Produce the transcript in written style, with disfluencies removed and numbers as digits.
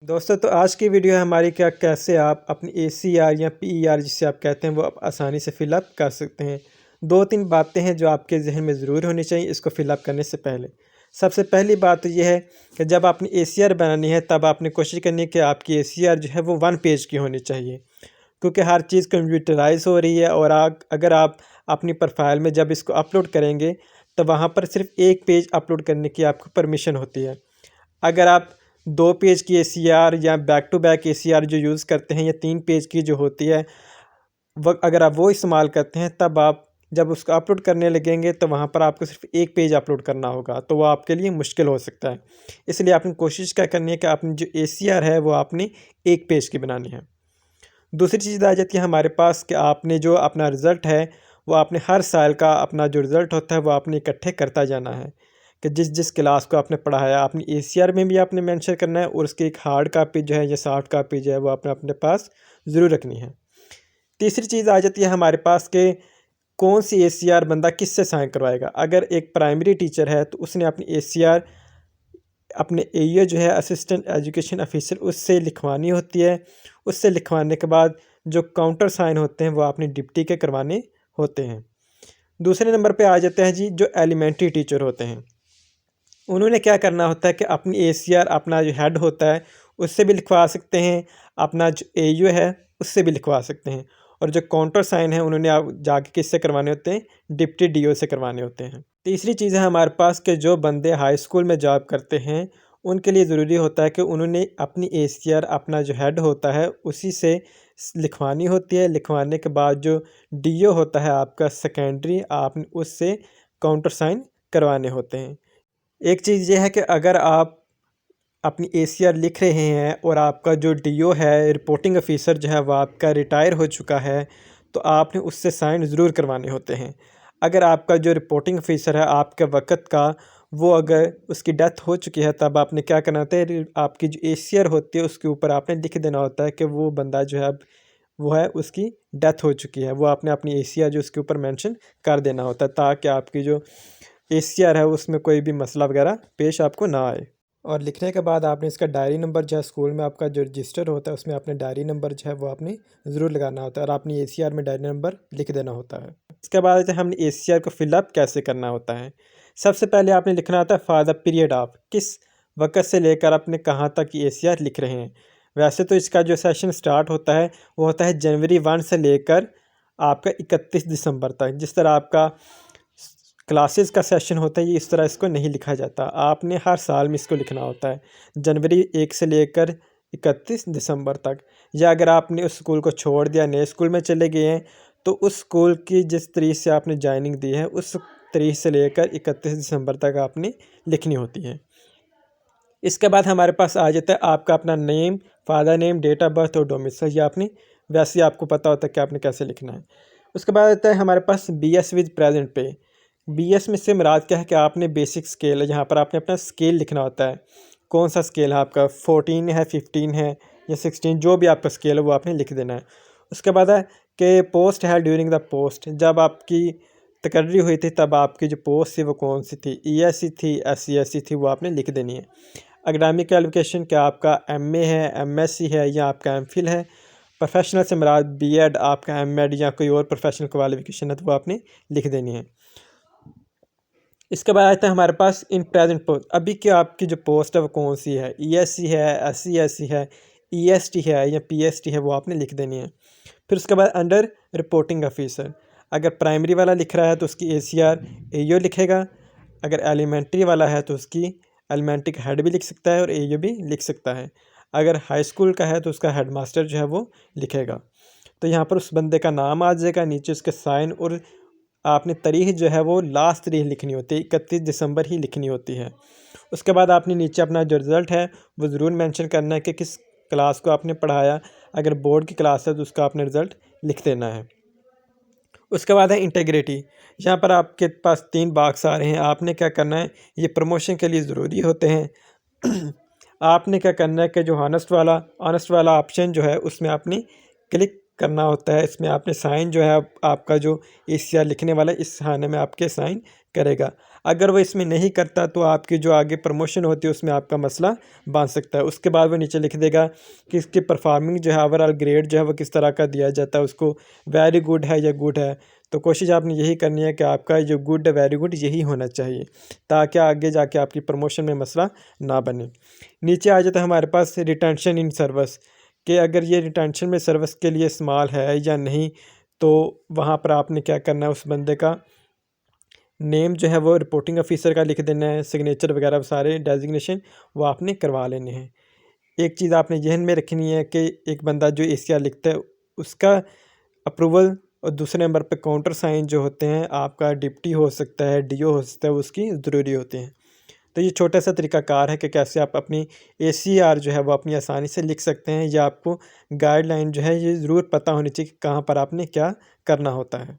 दोस्तों तो आज की वीडियो है हमारी क्या कैसे आप अपनी ACR या PER जिसे आप कहते हैं वो आप आसानी से फिलअप कर सकते हैं। दो तीन बातें हैं जो आपके जहन में ज़रूर होनी चाहिए इसको फिलअप करने से पहले। सबसे पहली बात तो ये है कि जब आपने ACR बनानी है तब आपने कोशिश करनी है कि आपकी ACR जो है वो 1 पेज की होनी चाहिए, क्योंकि हर चीज़ कंप्यूटराइज हो रही है और अगर आप अपनी प्रोफाइल में जब इसको अपलोड करेंगे तो वहाँ पर सिर्फ 1 पेज अपलोड करने की आपको परमिशन होती है। अगर आप 2 पेज की ACR या बैक टू बैक ACR जो यूज़ करते हैं या 3 पेज की जो होती है अगर आप वो इस्तेमाल करते हैं तब आप जब उसको अपलोड करने लगेंगे तो वहाँ पर आपको सिर्फ 1 पेज अपलोड करना होगा, तो वो आपके लिए मुश्किल हो सकता है। इसलिए आपने कोशिश क्या करनी है कि आपने जो ACR है वो आपने 1 पेज की बनानी है। दूसरी चीज़ आ जाती है हमारे पास कि आपने जो अपना रिज़ल्ट है वो आपने हर साल का अपना जो रिज़ल्ट होता है वो आपने इकट्ठे करता जाना है कि जिस जिस क्लास को आपने पढ़ाया आपने ACR में भी आपने मेंशन करना है और उसकी एक हार्ड कापी जो है या सॉफ्ट कापी जो है वो आपने अपने पास ज़रूर रखनी है। तीसरी चीज़ आ जाती है हमारे पास कि कौन सी ACR बंदा किससे साइन करवाएगा। अगर एक प्राइमरी टीचर है तो उसने अपनी ACR अपने AEO जो है असिस्टेंट एजुकेशन ऑफिसर उससे लिखवानी होती है। उससे लिखवाने के बाद जो काउंटर साइन होते हैं वो आपने डिप्टी के करवाने होते हैं। दूसरे नंबर पे आ जाते हैं जी जो एलिमेंट्री टीचर होते हैं। उन्होंने क्या करना होता है कि अपनी ACR अपना जो हेड होता है उससे भी लिखवा सकते हैं, अपना जो AEO है उससे भी लिखवा सकते हैं, और जो काउंटर साइन है उन्होंने आप जाके किससे करवाने होते हैं, डिप्टी DO से करवाने होते हैं। तीसरी चीज़ है हमारे पास कि जो बंदे हाई स्कूल में जॉब करते हैं उनके लिए ज़रूरी होता है कि उन्होंने अपनी ACR अपना जो हेड होता है उसी से लिखवानी होती है। लिखवाने के बाद जो DO होता है आपका सेकेंडरी आपने उससे काउंटर साइन करवाने होते हैं। एक चीज़ ये है कि अगर आप अपनी ACR लिख रहे हैं और आपका जो DO है रिपोर्टिंग ऑफिसर जो है वो आपका रिटायर हो चुका है तो आपने उससे साइन ज़रूर करवाने होते हैं। अगर आपका जो रिपोर्टिंग ऑफिसर है आपके वक़्त का वो अगर उसकी डेथ हो चुकी है तब आपने क्या करना होता है, आपकी जो ACR होती है उसके ऊपर आपने लिख देना होता है कि वो बंदा जो है अब वो है उसकी डेथ हो चुकी है। वो आपने अपनी ACR जो उसके ऊपर मेंशन कर देना होता है ताकि आपकी जो ACR है उसमें कोई भी मसला वगैरह पेश आपको ना आए। और लिखने के बाद आपने इसका डायरी नंबर जो है स्कूल में आपका जो रजिस्टर होता है उसमें आपने डायरी नंबर जो है वो आपने ज़रूर लगाना होता है और आपने ACR में डायरी नंबर लिख देना होता है। इसके बाद हमने ACR को फिलअप कैसे करना होता है। सबसे पहले आपने लिखना होता है फॉर द पीरियड ऑफ, किस वक़्त से लेकर आपने कहाँ तक ACR लिख रहे हैं। वैसे तो इसका जो सेशन स्टार्ट होता है वो होता है जनवरी 1 से लेकर आपका 31 दिसंबर तक। जिस तरह आपका क्लासेस का सेशन होता है ये इस तरह इसको नहीं लिखा जाता, आपने हर साल में इसको लिखना होता है जनवरी 1 से लेकर 31 दिसंबर तक। या अगर आपने उस स्कूल को छोड़ दिया नए स्कूल में चले गए हैं तो उस स्कूल की जिस तारीख से आपने ज्वाइनिंग दी है उस तारीख से लेकर 31 दिसंबर तक आपने लिखनी होती है। इसके बाद हमारे पास आ जाता है आपका अपना name, father name, date of birth और डोमिसाइल। ये आपने वैसे ही आपको पता होता है कि आपने कैसे लिखना है। उसके बाद आता है हमारे पास BS विद प्रेजेंट पे। BS में से मुराद क्या है कि आपने बेसिक स्केल है, यहाँ पर आपने अपना स्केल लिखना होता है। कौन सा स्केल है आपका, 14 है, 15 है या 16, जो भी आपका स्केल है वो आपने लिख देना है। उसके बाद है कि पोस्ट है ड्यूरिंग द पोस्ट, जब आपकी तकर्री हुई थी तब आपकी जो पोस्ट थी वो कौन सी थी, ESC थी, SC थी, वो आपने लिख देनी है। एकेडमिक क्वालिफिकेशन क्या आपका MA है, MSc है या आपका MPhil है। प्रोफेशनल से मुराद B.Ed, आपका M.Ed या कोई और प्रोफेशनल क्वालिफिकेशन है तो वो आपने लिख देनी है। इसके बाद आता है हमारे पास इन प्रेजेंट पोस्ट, अभी की आपकी जो पोस्ट है वो कौन सी है, ESC है, SC है, EST है या PST है, वो आपने लिख देनी है। फिर उसके बाद अंडर रिपोर्टिंग ऑफिसर, अगर प्राइमरी वाला लिख रहा है तो उसकी ACR AEO लिखेगा। अगर एलिमेंट्री वाला है तो उसकी एलिमेंट्री का हेड भी लिख सकता है और AEO भी लिख सकता है। अगर हाई स्कूल का है तो उसका हेड मास्टर जो है वो लिखेगा। तो यहाँ पर उस बंदे का नाम आ जाएगा, नीचे उसके साइन, और आपने तारीख जो है वो लास्ट तारीख लिखनी होती है, 31 दिसंबर ही लिखनी होती है। उसके बाद आपने नीचे अपना जो रिज़ल्ट है वो ज़रूर मेंशन करना है कि किस क्लास को आपने पढ़ाया। अगर बोर्ड की क्लास है तो उसका आपने रिज़ल्ट लिख देना है। उसके बाद है इंटीग्रिटी, यहाँ पर आपके पास 3 बॉक्स आ रहे हैं। आपने क्या करना है, ये प्रमोशन के लिए ज़रूरी होते हैं। आपने क्या करना है कि जो ऑनेस्ट वाला ऑप्शन जो है उसमें आपने क्लिक करना होता है। इसमें आपने साइन जो है आपका जो ACR लिखने वाला है इस खाने में आपके साइन करेगा। अगर वो इसमें नहीं करता तो आपकी जो आगे प्रमोशन होती है उसमें आपका मसला बन सकता है। उसके बाद वो नीचे लिख देगा कि इसकी परफॉर्मिंग जो है ओवरऑल ग्रेड जो है वो किस तरह का दिया जाता है, उसको वेरी गुड है या गुड है। तो कोशिश आपने यही करनी है कि आपका जो गुड वेरी गुड यही होना चाहिए, ताकि आगे जाके आपकी प्रमोशन में मसला ना बने। नीचे आ जाता है हमारे पास रिटेंशन इन सर्विस, कि अगर ये रिटेंशन में सर्विस के लिए इस्तेमाल है या नहीं, तो वहाँ पर आपने क्या करना है, उस बंदे का नेम जो है वो रिपोर्टिंग ऑफिसर का लिख देना है, सिग्नेचर वगैरह सारे डेजिग्नेशन वो आपने करवा लेने हैं। एक चीज़ आपने जहन में रखनी है कि एक बंदा जो एसीआर लिखता है उसका अप्रूवल, और दूसरे नंबर पे काउंटर साइन जो होते हैं आपका डिप्टी हो सकता है, डीओ हो सकता है, उसकी ज़रूरी होते हैं। तो ये छोटा सा तरीकाकार है कि कैसे आप अपनी एसीआर जो है वो अपनी आसानी से लिख सकते हैं, या आपको गाइडलाइन जो है ये ज़रूर पता होनी चाहिए कि कहाँ पर आपने क्या करना होता है।